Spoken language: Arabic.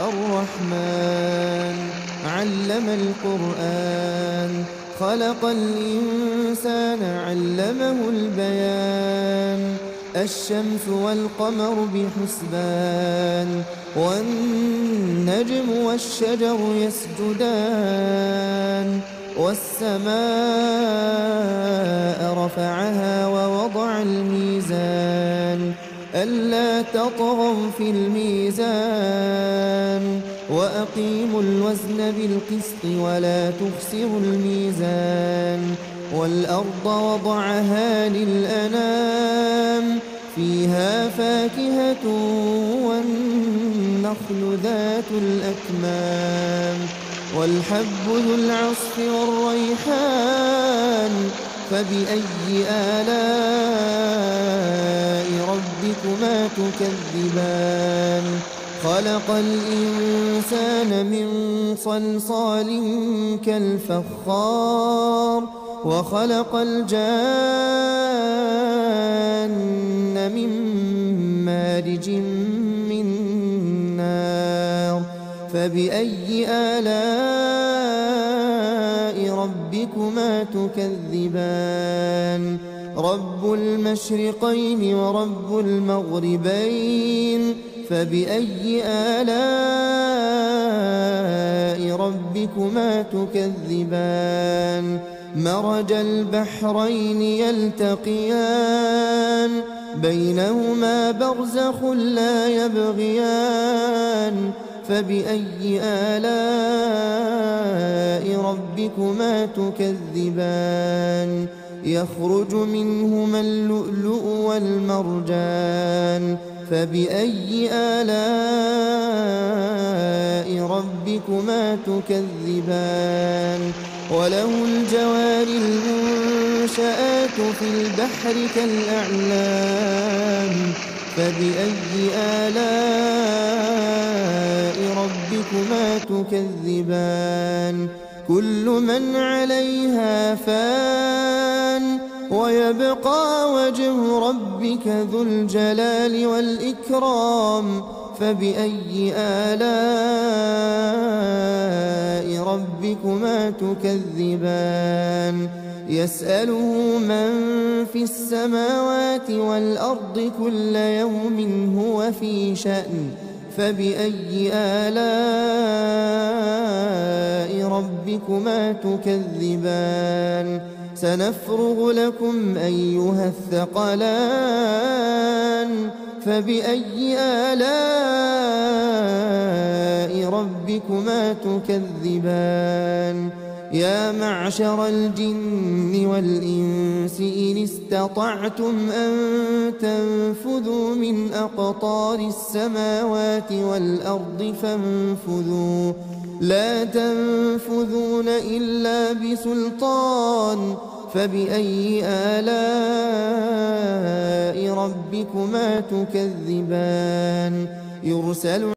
الرحمن علم القرآن خلق الإنسان علمه البيان الشمس والقمر بحسبان والنجم والشجر يسجدان والسماء رفعها ووضع الميزان ألا تطغوا في الميزان وأقيموا الوزن بالقسط ولا تخسروا الميزان والأرض وضعها للأنام فيها فاكهة والنخل ذات الأكمام والحب ذو العصف والريحان فبأي آلاء ربكما تكذبان خلق الإنسان من صلصال كالفخار وخلق الجان من مارج من نار فبأي آلاء ربكما تكذبان رب المشرقين ورب المغربين فبأي آلاء ربكما تكذبان مرج البحرين يلتقيان بينهما برزخ لا يبغيان فبأي آلاء ربكما تكذبان يخرج منهما اللؤلؤ والمرجان فبأي آلاء ربكما تكذبان وله الجوار المنشآت في البحر كالأعلام فبأي آلاء ربكما تكذبان كل من عليها فان ويبقى وجه ربك ذو الجلال والإكرام فبأي آلاء ربكما تكذبان يسأله من في السماوات والأرض كل يوم هو في شأن فبأي آلاء ربكما تكذبان سنفرغ لكم أيها الثقلان فبأي آلاء ربكما تكذبان يا معشر الجن والإنس إن استطعتم أن تنفذوا من أقطار السماوات والأرض فانفذوا لا تنفذون إلا بسلطان فبأي آلاء ربكما تكذبان يرسل